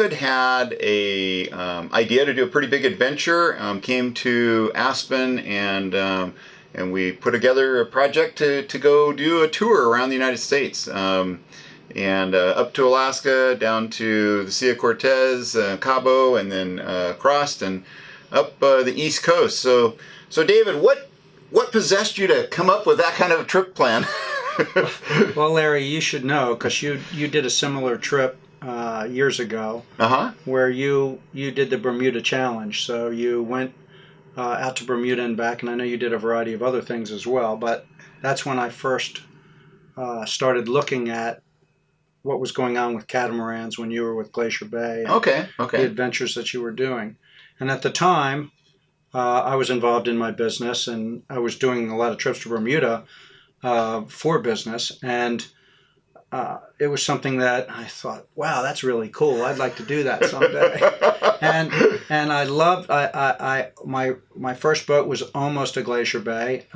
David had a idea to do a pretty big adventure. Came to Aspen, and we put together a project to go do a tour around the United States, and up to Alaska, down to the Sea of Cortez, Cabo, and then across and up the East Coast. So David, what possessed you to come up with that kind of a trip plan? Well, Larry, you should know, because you did a similar trip years ago, where you did the Bermuda Challenge. So you went out to Bermuda and back, and I know you did a variety of other things as well, but that's when I first started looking at what was going on with catamarans when you were with Glacier Bay. And the adventures that you were doing. And at the time, I was involved in my business, and I was doing a lot of trips to Bermuda for business, and it was something that I thought, wow, that's really cool. I'd like to do that someday. and I loved. My first boat was almost a Glacier Bay.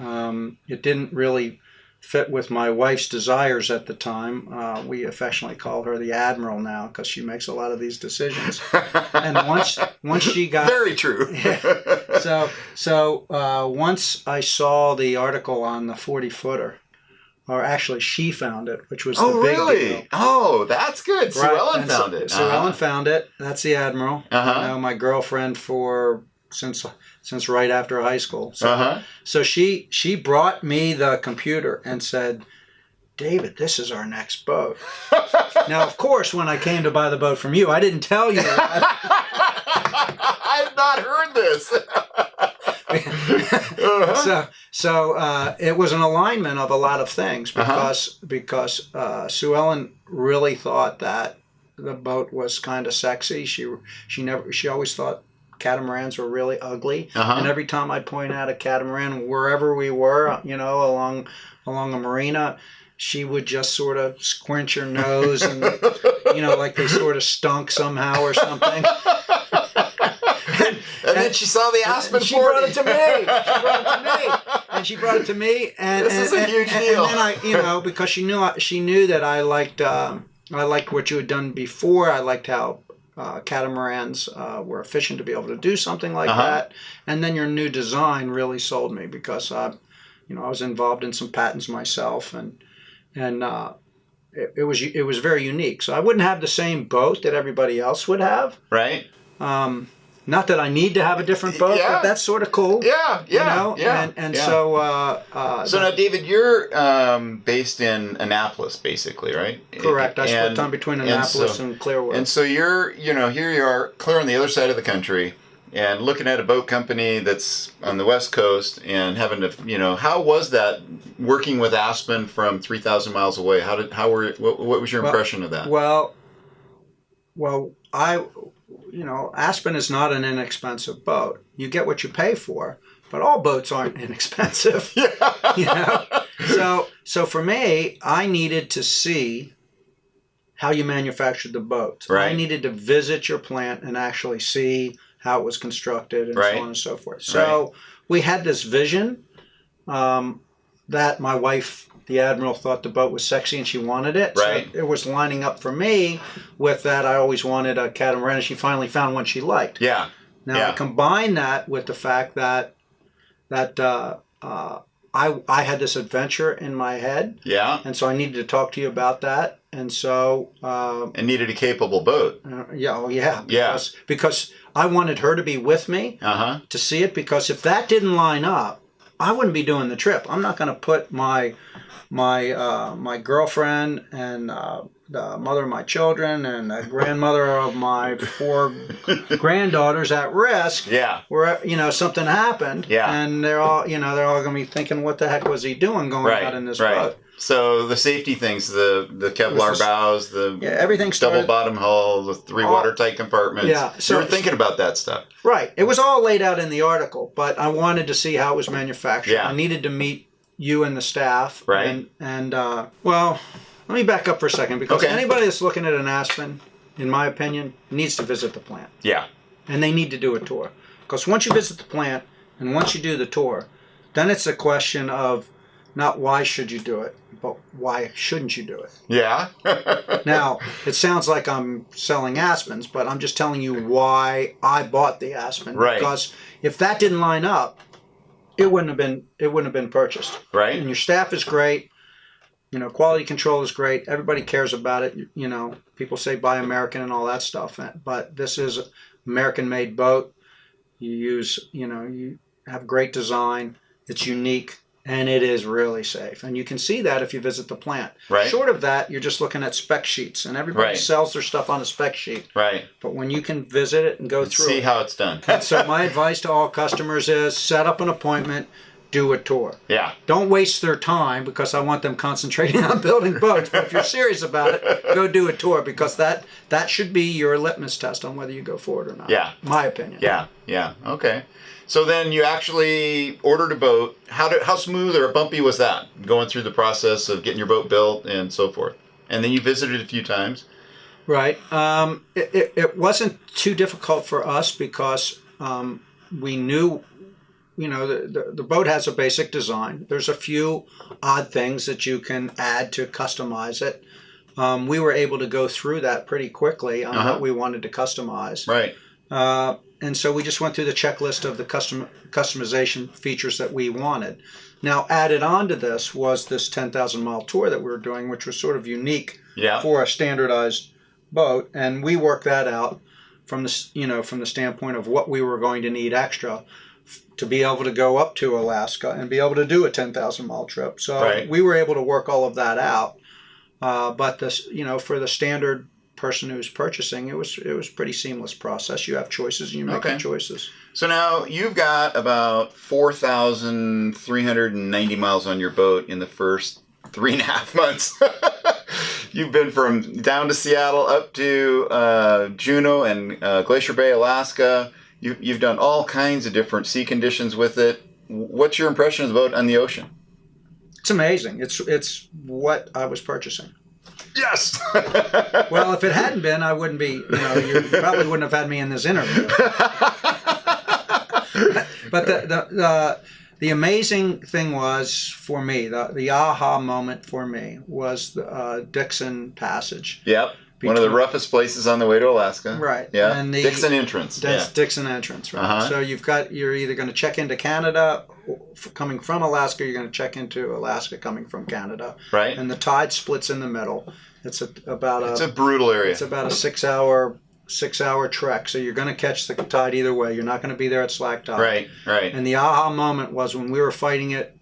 It didn't really fit with my wife's desires at the time. We affectionately call her the Admiral now, because she makes a lot of these decisions. And once she got very true. Yeah, so once I saw the article on the 40-footer, or actually she found it, which was the big deal. Oh, that's good. Sue Ellen found it. Sue Ellen found it. That's the Admiral. You know, my girlfriend since right after high school. So she brought me the computer and said, David, this is our next boat. Now, of course, when I came to buy the boat from you, I didn't tell you that. I've not heard this. So it was an alignment of a lot of things, because Sue Ellen really thought that the boat was kind of sexy. She always thought catamarans were really ugly, and every time I'd point out a catamaran wherever we were, you know, along a marina, she would just sort of squinch her nose and, you know, like they sort of stunk somehow or something. And then she saw the Aspen 40. She brought it to me. She brought it to me. And this is a huge deal. And then I, you know, because she knew that I liked what you had done before. I liked how catamarans were efficient to be able to do something like that. And then your new design really sold me, because you know, I was involved in some patents myself, and it was very unique. So I wouldn't have the same boat that everybody else would have. Right. Not that I need to have a different boat, but that's sort of cool. Yeah. You know? So now, David, you're based in Annapolis, basically, right? Correct. I split time between Annapolis and Clearwater. And so you're, you know, here you are, clear on the other side of the country, and looking at a boat company that's on the West Coast, and having to, you know, how was that working with Aspen from 3,000 miles away? What was your impression of that? Well, you know, Aspen is not an inexpensive boat. You get what you pay for, but all boats aren't inexpensive. You know? So for me, I needed to see how you manufactured the boat. Right. I needed to visit your plant and actually see how it was constructed, and so on and so forth. So we had this vision that my wife, the Admiral, thought the boat was sexy and she wanted it. Right. So it was lining up for me with that. I always wanted a catamaran, and she finally found one she liked. Yeah. Now, I combine that with the fact that I had this adventure in my head. Yeah. And so I needed to talk to you about that. And so... and needed a capable boat. Because I wanted her to be with me to see it, because if that didn't line up, I wouldn't be doing the trip. I'm not going to put my girlfriend and the mother of my children and the grandmother of my 4 granddaughters at risk. Yeah. Where, you know, something happened. Yeah. And they're all going to be thinking, what the heck was he doing going out in this boat? So the safety things, the Kevlar bows, everything started, double bottom hull, the 3 watertight compartments. Yeah. So you were thinking about that stuff. Right. It was all laid out in the article, but I wanted to see how it was manufactured. Yeah. I needed to meet you and the staff. Right. And well, let me back up for a second, because anybody that's looking at an Aspen, in my opinion, needs to visit the plant. Yeah. And they need to do a tour. Because once you visit the plant and once you do the tour, then it's a question of not why should you do it, but why shouldn't you do it? Yeah. Now, it sounds like I'm selling Aspens, but I'm just telling you why I bought the Aspen. Right. Because if that didn't line up, it wouldn't have been purchased. Right. And your staff is great. You know, quality control is great. Everybody cares about it. You know, people say buy American and all that stuff, but this is an American-made boat. You have great design. It's unique, and it is really safe. And you can see that if you visit the plant. Right. Short of that, you're just looking at spec sheets, and everybody sells their stuff on a spec sheet. Right. But when you can visit it and go through see it. how it's done. So my advice to all customers is set up an appointment, do a tour. Yeah. Don't waste their time because I want them concentrating on building boats. But if you're serious about it, go do a tour because that should be your litmus test on whether you go forward or not. Yeah. My opinion. Yeah. Yeah. Okay. So then you actually ordered a boat. How smooth or bumpy was that? Going through the process of getting your boat built and so forth. And then you visited a few times. Right. It wasn't too difficult for us because we knew, you know, the boat has a basic design. There's a few odd things that you can add to customize it. We were able to go through that pretty quickly on what we wanted to customize. Right. And so we just went through the checklist of the customization features that we wanted. Now, added on to this was this 10,000-mile tour that we were doing, which was sort of unique for a standardized boat. And we worked that out from the standpoint of what we were going to need extra to be able to go up to Alaska and be able to do a 10,000-mile trip. So we were able to work all of that out. But this, for the standard person who's purchasing, it was a pretty seamless process. You have choices and you make your choices. So now you've got about 4,390 miles on your boat in the first 3.5 months. You've been from down to Seattle up to Juneau and Glacier Bay, Alaska. You've done all kinds of different sea conditions with it. What's your impression of the boat on the ocean? It's amazing. It's what I was purchasing. Yes. Well, if it hadn't been, I wouldn't be. You probably wouldn't have had me in this interview. But the amazing thing was for me, the aha moment for me was the Dixon Passage. Yep. One of the roughest places on the way to Alaska. Right. Yeah. And Dixon Entrance. Dixon Entrance, right. So you're either going to check into Canada coming from Alaska, you're going to check into Alaska coming from Canada. Right. And the tide splits in the middle. It's a brutal area. It's about a 6-hour trek. So you're going to catch the tide either way. You're not going to be there at slack tide. Right. And the aha moment was when we were fighting it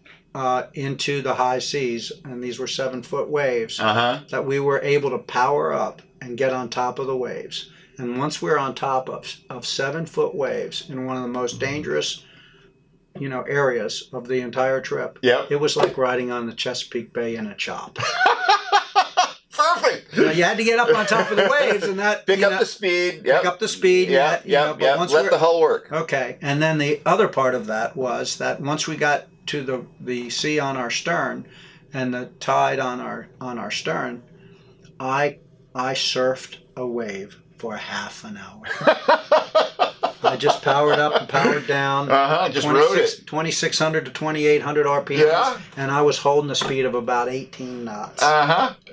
into the high seas, and these were 7-foot waves, that we were able to power up and get on top of the waves. And once we're on top of 7-foot waves in one of the most dangerous, areas of the entire trip, it was like riding on the Chesapeake Bay in a chop. Perfect. You had to get up on top of the waves and that pick up the speed. Pick up the speed. But let the hull work. Okay, and then the other part of that was that once we got to the sea on our stern and the tide on our stern, I surfed a wave for half an hour. I just powered up and powered down. Just rode it. 2,600 to 2,800 RPMs, and I was holding the speed of about 18 knots.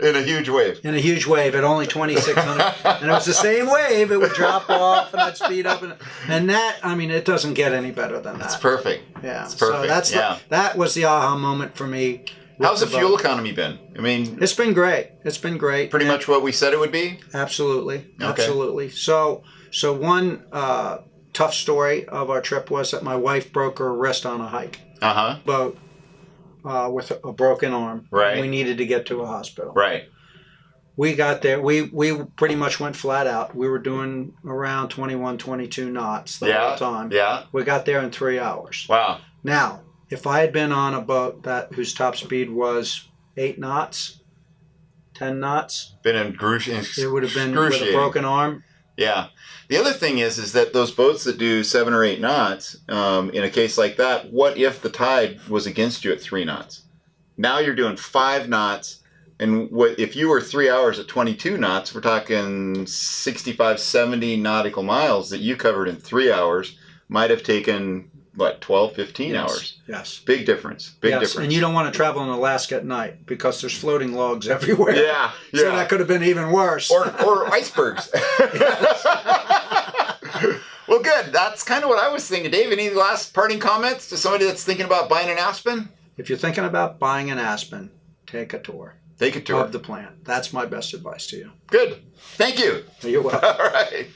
In a huge wave. In a huge wave at only 2,600, and it was the same wave. It would drop off and I'd speed up, and that, it doesn't get any better than that. It's perfect. Yeah, it's perfect. So that was the aha moment for me. How's the fuel economy been? It's been great. It's been great. Pretty much what we said it would be? Absolutely. Okay. Absolutely. So one tough story of our trip was that my wife broke her wrist on a hike. Boat with a broken arm. Right. We needed to get to a hospital. Right. We got there. We pretty much went flat out. We were doing around 21, 22 knots the whole time. Yeah. We got there in 3 hours. Wow. Now, if I had been on a boat whose top speed was 8 knots, 10 knots, it would have been with a broken arm. Yeah. The other thing is that those boats that do 7 or 8 knots, in a case like that, what if the tide was against you at 3 knots? Now you're doing 5 knots, and if you were 3 hours at 22 knots, we're talking 65, 70 nautical miles that you covered in 3 hours might have taken what, 12, 15 hours. Yes. Big difference. Big difference. And you don't want to travel in Alaska at night because there's floating logs everywhere. Yeah. So that could have been even worse. Or icebergs. Well, good. That's kind of what I was thinking. Dave, any last parting comments to somebody that's thinking about buying an Aspen? If you're thinking about buying an Aspen, take a tour. Take a tour Of the plant. That's my best advice to you. Good. Thank you. You're welcome. All right.